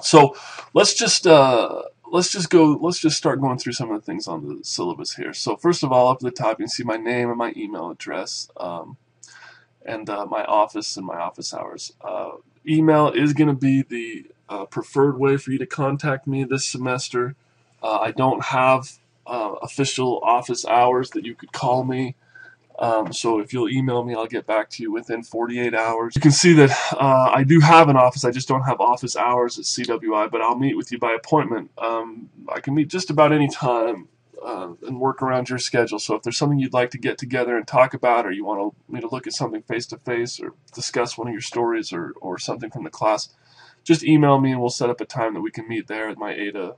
So let's just start going through some of the things on the syllabus here. So first of all, up at the top you can see my name and my email address, and my office and my office hours. Email is going to be the preferred way for you to contact me this semester. I don't have official office hours that you could call me. So if you'll email me, I'll get back to you within 48 hours. You can see that I do have an office. I just don't have office hours at CWI, but I'll meet with you by appointment. I can meet just about any time and work around your schedule. So if there's something you'd like to get together and talk about, or you want me to look at something face-to-face or discuss one of your stories or something from the class, just email me and we'll set up a time that we can meet there at my Ada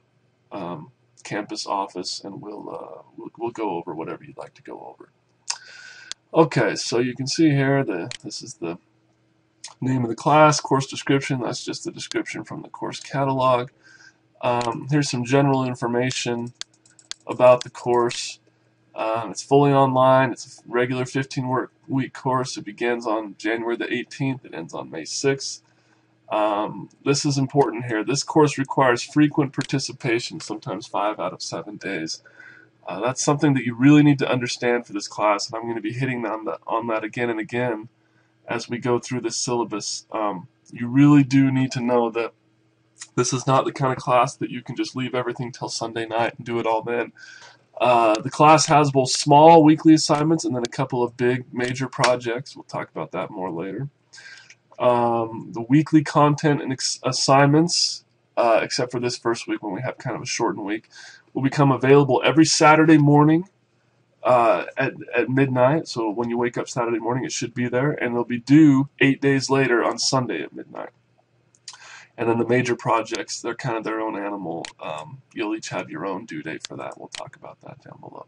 campus office, and we'll go over whatever you'd like to go over. Okay, so you can see here this is the name of the class, course description. That's just the description from the course catalog. Here's some general information about the course. It's fully online. It's a regular 15-week course. It begins on January the 18th. It ends on May 6th. This is important here. This course requires frequent participation, sometimes 5 out of 7 days. That's something that you really need to understand for this class, and I'm going to be hitting on that again and again as we go through this syllabus. You really do need to know that this is not the kind of class that you can just leave everything till Sunday night and do it all then. The class has both small weekly assignments and then a couple of big major projects. We'll talk about that more later. The weekly content and assignments, except for this first week when we have kind of a shortened week, will become available every Saturday morning at midnight. So when you wake up Saturday morning, it should be there, and they'll be due 8 days later on Sunday at midnight. And then the major projects, they're kind of their own animal. You'll each have your own due date for that. We'll talk about that down below.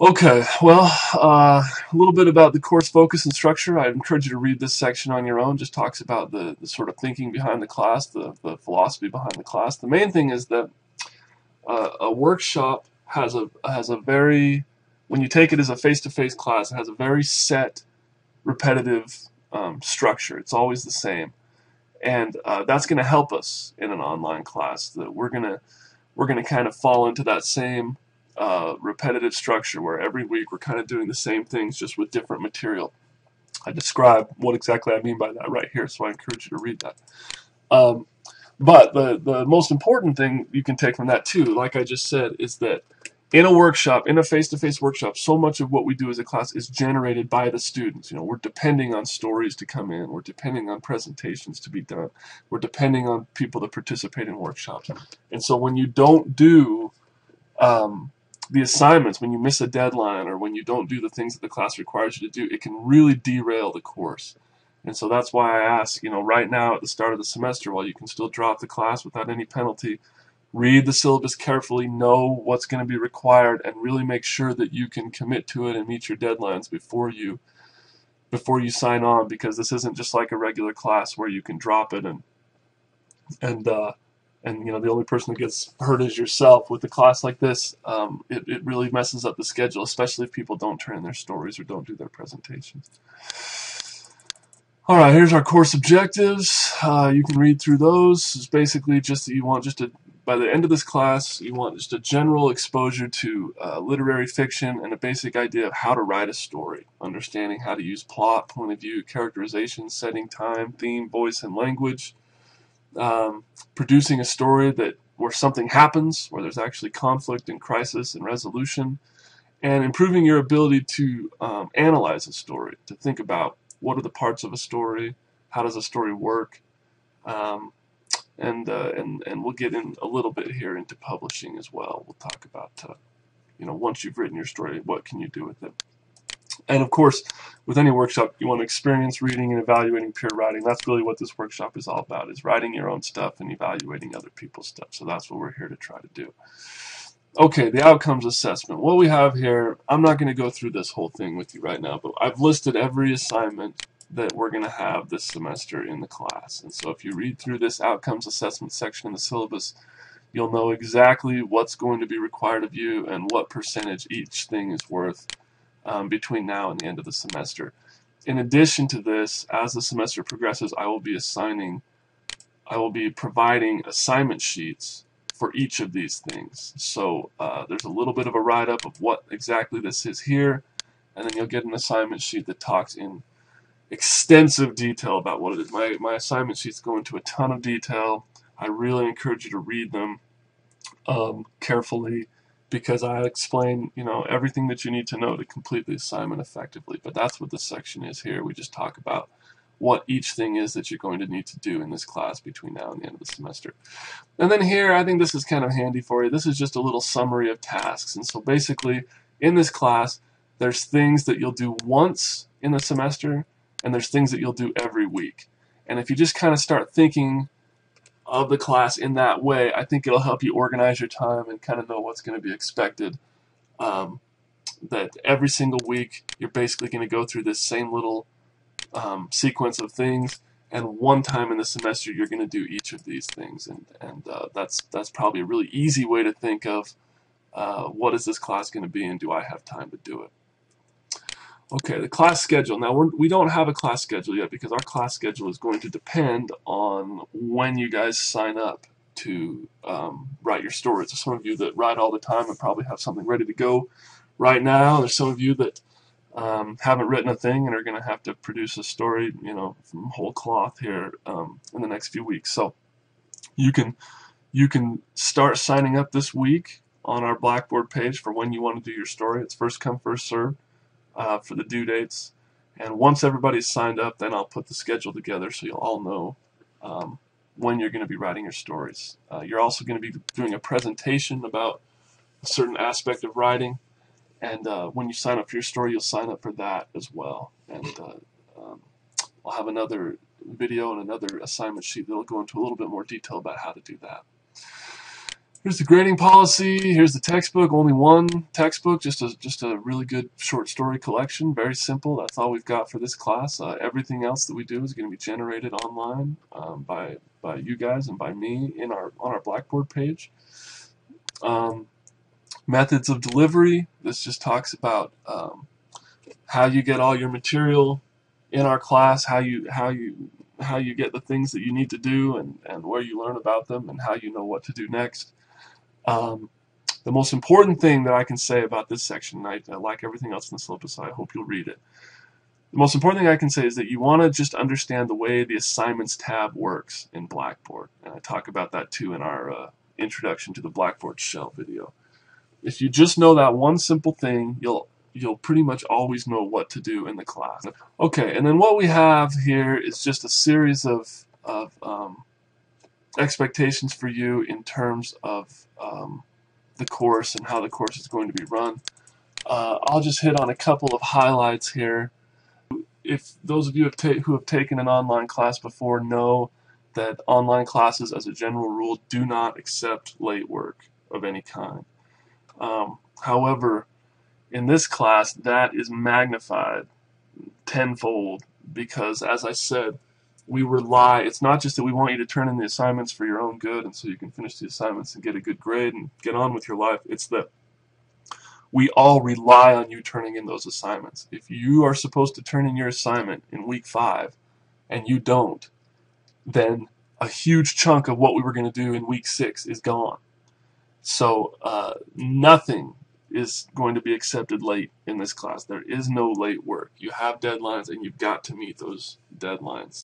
Okay, well, a little bit about the course focus and structure. I encourage you to read this section on your own. Just talks about the sort of thinking behind the class, the philosophy behind the class. The main thing is that a workshop has a very, when you take it as a face-to-face class, it has a very set, repetitive structure. It's always the same, and that's going to help us in an online class. That we're gonna kind of fall into that same repetitive structure where every week we're kind of doing the same things just with different material. I describe what exactly I mean by that right here, so I encourage you to read that. But the most important thing you can take from that too, like I just said, is that in a workshop, in a face-to-face workshop, so much of what we do as a class is generated by the students. You know, we're depending on stories to come in. We're depending on presentations to be done. We're depending on people to participate in workshops. And so when you don't do the assignments, when you miss a deadline, or when you don't do the things that the class requires you to do, it can really derail the course. And so that's why I ask, you know, right now at the start of the semester, while you can still drop the class without any penalty, read the syllabus carefully, know what's going to be required, and really make sure that you can commit to it and meet your deadlines before you sign on, because this isn't just like a regular class where you can drop it and you know, the only person who gets hurt is yourself. With a class like this, it really messes up the schedule, especially if people don't turn in their stories or don't do their presentations. All right, here's our course objectives. You can read through those. It's basically just that you want by the end of this class, you want just a general exposure to literary fiction and a basic idea of how to write a story, understanding how to use plot, point of view, characterization, setting, time, theme, voice, and language. Producing a story where something happens, where there's actually conflict and crisis and resolution, and improving your ability to analyze a story, to think about what are the parts of a story, how does a story work, and we'll get in a little bit here into publishing as well. We'll talk about you know, once you've written your story, what can you do with it. And of course, with any workshop, you want to experience reading and evaluating peer writing. That's really what this workshop is all about, is writing your own stuff and evaluating other people's stuff. So that's what we're here to try to do. Okay, the outcomes assessment. What we have here, I'm not going to go through this whole thing with you right now, but I've listed every assignment that we're going to have this semester in the class. And so if you read through this outcomes assessment section in the syllabus, you'll know exactly what's going to be required of you and what percentage each thing is worth between now and the end of the semester. In addition to this, as the semester progresses, I will be assigning I will be providing assignment sheets for each of these things. So there's a little bit of a write-up of what exactly this is here, and then you'll get an assignment sheet that talks in extensive detail about what it is. My assignment sheets go into a ton of detail. I really encourage you to read them carefully, because I explain, everything that you need to know to complete the assignment effectively. But that's what this section is here. We just talk about what each thing is that you're going to need to do in this class between now and the end of the semester. And then here, I think this is kind of handy for you. This is just a little summary of tasks. And so basically, in this class, there's things that you'll do once in the semester, and there's things that you'll do every week. And if you just kind of start thinking of the class in that way, I think it'll help you organize your time and kind of know what's going to be expected. That every single week you're basically going to go through this same little sequence of things, and one time in the semester you're going to do each of these things, and that's probably a really easy way to think of what is this class going to be, and do I have time to do it. Okay, the class schedule. Now, we don't have a class schedule yet, because our class schedule is going to depend on when you guys sign up to write your stories. There's some of you that write all the time and probably have something ready to go right now. There's some of you that haven't written a thing and are going to have to produce a story, from whole cloth here in the next few weeks. So you can start signing up this week on our Blackboard page for when you want to do your story. It's first come, first served. For the due dates, and once everybody's signed up, then I'll put the schedule together so you'll all know when you're going to be writing your stories. You're also going to be doing a presentation about a certain aspect of writing, and when you sign up for your story, you'll sign up for that as well. And I'll have another video and another assignment sheet that'll go into a little bit more detail about how to do that. Here's the grading policy. Here's the textbook. Only one textbook, just a really good short story collection. Very simple. That's all we've got for this class. Everything else that we do is going to be generated online by you guys and by me on our Blackboard page. Methods of delivery. This just talks about how you get all your material in our class, how you get the things that you need to do, and where you learn about them, and how you know what to do next. The most important thing that I can say about this section, I like everything else in the syllabus, so I hope you'll read it. The most important thing I can say is that you want to just understand the way the assignments tab works in Blackboard, and I talk about that too in our introduction to the Blackboard shell video. If you just know that one simple thing, you'll pretty much always know what to do in the class. Okay, and then what we have here is just a series of expectations for you in terms of the course and how the course is going to be run. I'll just hit on a couple of highlights here. If those of you who have taken an online class before know that online classes, as a general rule, do not accept late work of any kind. However, in this class, that is magnified tenfold, because, as I said, we rely, it's not just that we want you to turn in the assignments for your own good and so you can finish the assignments and get a good grade and get on with your life. It's that we all rely on you turning in those assignments. If you are supposed to turn in your assignment in week 5 and you don't, then a huge chunk of what we were going to do in week 6 is gone. So nothing is going to be accepted late in this class. There is no late work. You have deadlines and you've got to meet those deadlines.